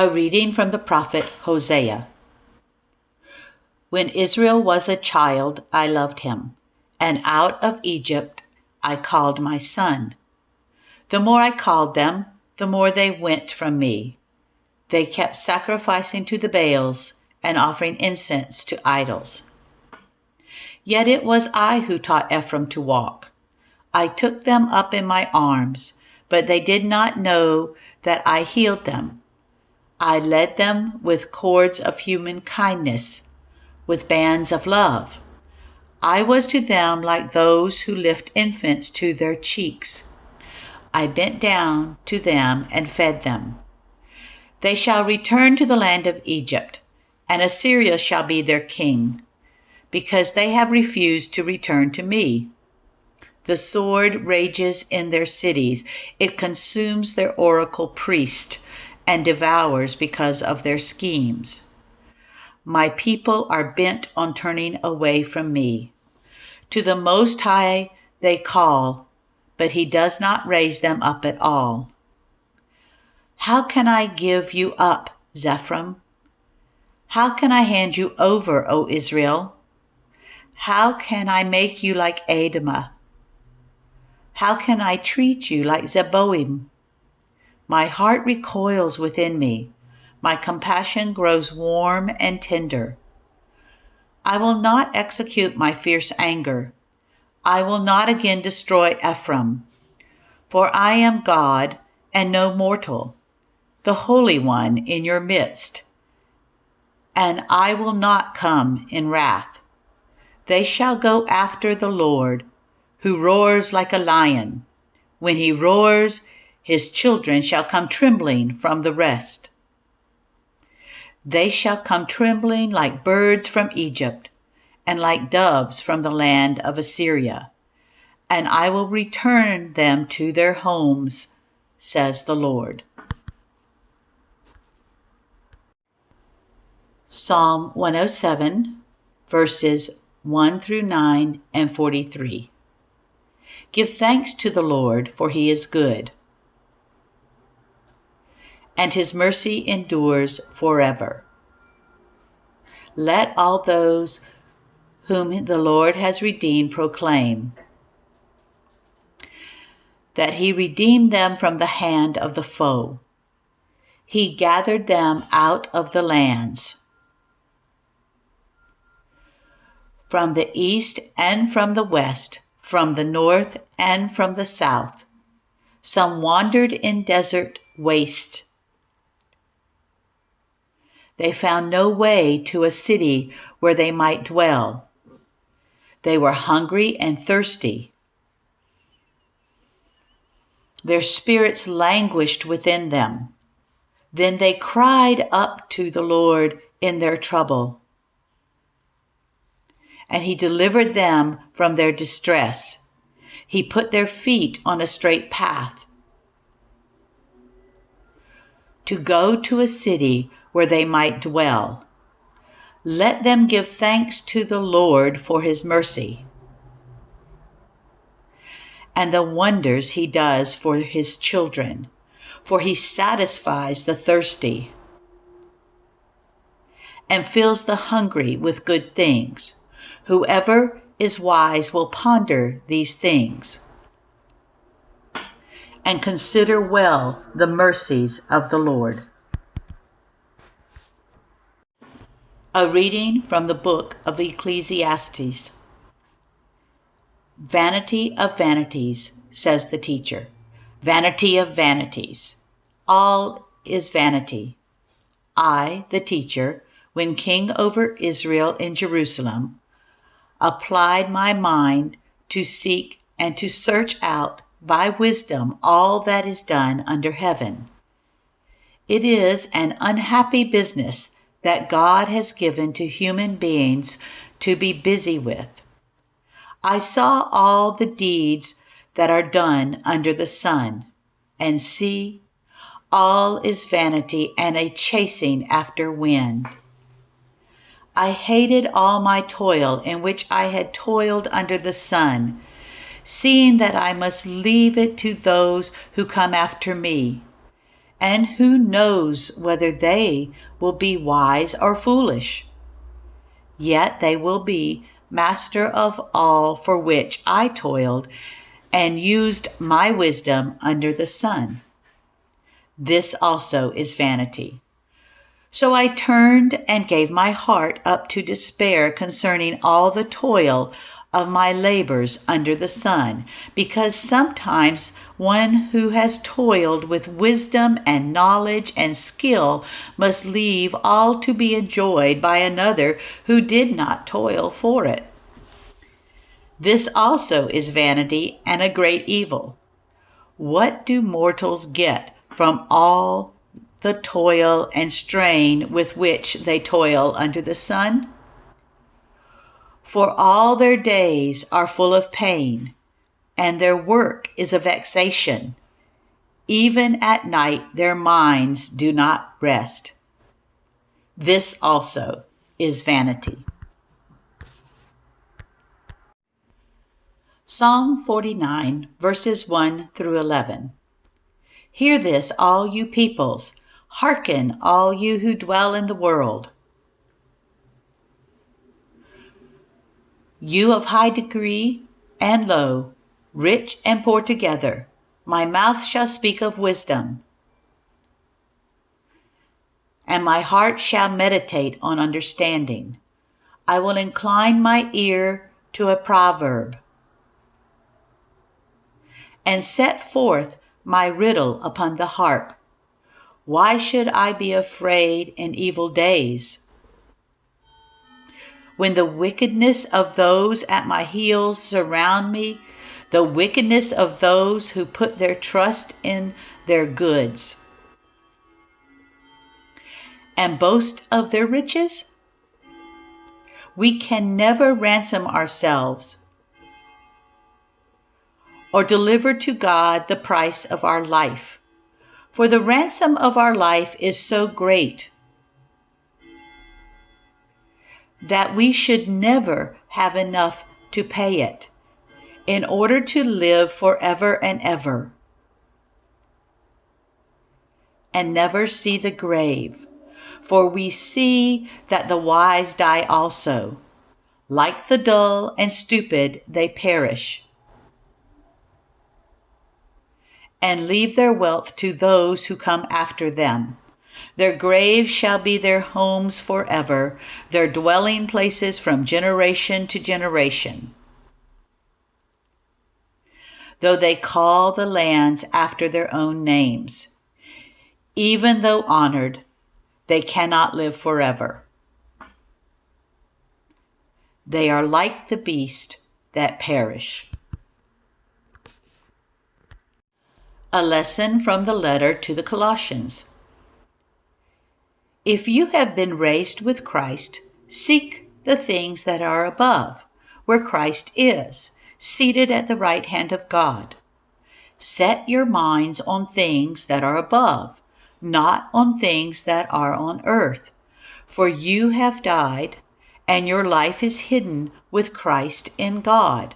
A reading from the prophet Hosea. When Israel was a child, I loved him, and out of Egypt I called my son. The more I called them, the more they went from me. They kept sacrificing to the Baals and offering incense to idols. Yet it was I who taught Ephraim to walk. I took them up in my arms, but they did not know that I healed them. I led them with cords of human kindness, with bands of love. I was to them like those who lift infants to their cheeks. I bent down to them and fed them. They shall return to the land of Egypt, and Assyria shall be their king, because they have refused to return to me. The sword rages in their cities. It consumes their oracle priest and devours because of their schemes. My people are bent on turning away from me. To the Most High they call, but he does not raise them up at all. How can I give you up, Zephram? How can I hand you over, O Israel? How can I make you like Admah? How can I treat you like Zeboim? My heart recoils within me. My compassion grows warm and tender. I will not execute my fierce anger. I will not again destroy Ephraim. For I am God and no mortal, the Holy One in your midst. And I will not come in wrath. They shall go after the Lord, who roars like a lion. When he roars, his children shall come trembling from the rest. They shall come trembling like birds from Egypt, and like doves from the land of Assyria. And I will return them to their homes, says the Lord. Psalm 107, verses 1 through 9 and 43. Give thanks to the Lord, for he is good, and his mercy endures forever. Let all those whom the Lord has redeemed proclaim that he redeemed them from the hand of the foe. He gathered them out of the lands, from the east and from the west, from the north and from the south. Some wandered in desert waste. They found no way to a city where they might dwell. They were hungry and thirsty. Their spirits languished within them. Then they cried up to the Lord in their trouble, and he delivered them from their distress. He put their feet on a straight path, to go to a city where they might dwell. Let them give thanks to the Lord for his mercy and the wonders he does for his children, for he satisfies the thirsty and fills the hungry with good things. Whoever is wise will ponder these things and consider well the mercies of the Lord. A reading from the book of Ecclesiastes. Vanity of vanities, says the teacher. Vanity of vanities. All is vanity. I, the teacher, when king over Israel in Jerusalem, applied my mind to seek and to search out by wisdom all that is done under heaven. It is an unhappy business that God has given to human beings to be busy with. I saw all the deeds that are done under the sun, and see, all is vanity and a chasing after wind. I hated all my toil in which I had toiled under the sun, seeing that I must leave it to those who come after me, And who knows whether they will be wise or foolish? Yet they will be master of all for which I toiled and used my wisdom under the sun. This also is vanity. So I turned and gave my heart up to despair concerning all the toil of my labors under the sun, because sometimes one who has toiled with wisdom and knowledge and skill must leave all to be enjoyed by another who did not toil for it. This also is vanity and a great evil. What do mortals get from all the toil and strain with which they toil under the sun? For all their days are full of pain, and their work is a vexation. Even at night their minds do not rest. This also is vanity. Psalm 49, verses 1 through 11. Hear this, all you peoples. Hearken, all you who dwell in the world. You of high degree and low, rich and poor together, my mouth shall speak of wisdom, and my heart shall meditate on understanding. I will incline my ear to a proverb, and set forth my riddle upon the harp. Why should I be afraid in evil days, when the wickedness of those at my heels surround me, the wickedness of those who put their trust in their goods and boast of their riches? We can never ransom ourselves or deliver to God the price of our life, for the ransom of our life is so great that we should never have enough to pay it in order to live forever and ever and never see the grave. For we see that the wise die also. Like the dull and stupid, they perish and leave their wealth to those who come after them. Their graves shall be their homes forever, their dwelling places from generation to generation. Though they call the lands after their own names, even though honored, they cannot live forever. They are like the beast that perish. A lesson from the letter to the Colossians. If you have been raised with Christ, seek the things that are above, where Christ is, seated at the right hand of God. Set your minds on things that are above, not on things that are on earth. For you have died, and your life is hidden with Christ in God.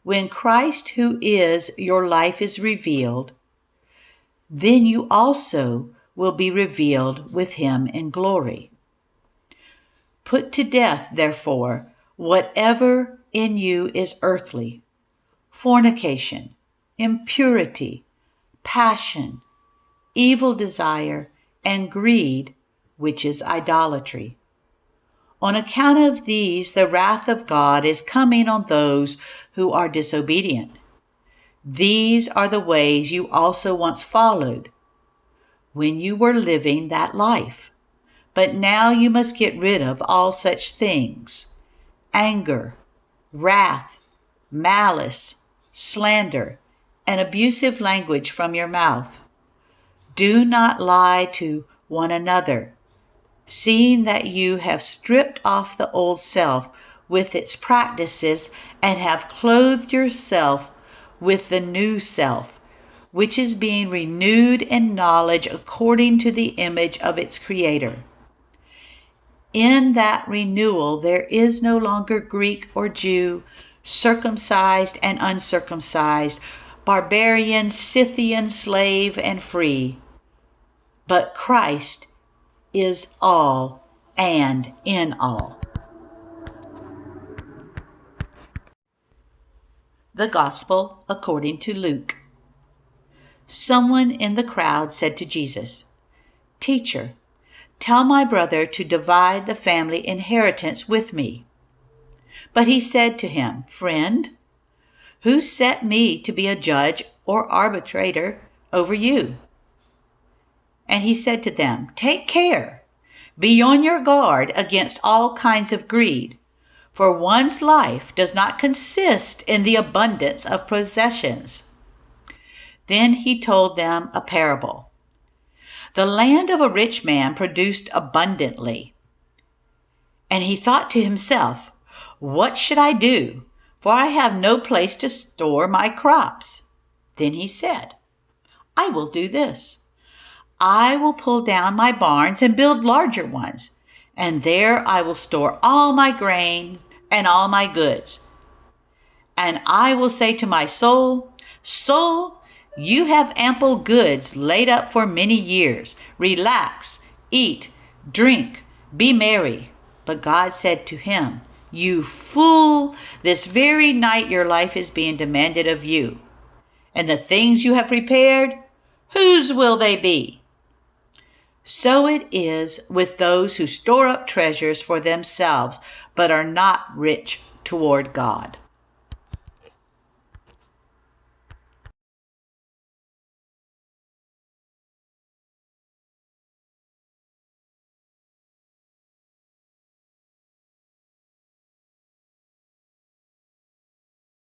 When Christ, who is your life, is revealed, then you also will be revealed with him in glory. Put to death, therefore, whatever in you is earthly: fornication, impurity, passion, evil desire, and greed, which is idolatry. On account of these, the wrath of God is coming on those who are disobedient. These are the ways you also once followed when you were living that life. But now you must get rid of all such things: anger, wrath, malice, slander, and abusive language from your mouth. Do not lie to one another, seeing that you have stripped off the old self with its practices and have clothed yourself with the new self, which is being renewed in knowledge according to the image of its Creator. In that renewal there is no longer Greek or Jew, circumcised and uncircumcised, barbarian, Scythian, slave, and free. But Christ is all and in all. The Gospel according to Luke. Someone in the crowd said to Jesus, "Teacher, tell my brother to divide the family inheritance with me." But he said to him, "Friend, who set me to be a judge or arbitrator over you?" And he said to them, "Take care. Be on your guard against all kinds of greed, for one's life does not consist in the abundance of possessions." Then he told them a parable. The land of a rich man produced abundantly. And he thought to himself, "What should I do? For I have no place to store my crops." Then he said, "I will do this. I will pull down my barns and build larger ones, and there I will store all my grain and all my goods. And I will say to my soul, 'Soul, you have ample goods laid up for many years. Relax, eat, drink, be merry.' But God said to him, 'You fool, this very night your life is being demanded of you. And the things you have prepared, whose will they be?' So it is with those who store up treasures for themselves, but are not rich toward God."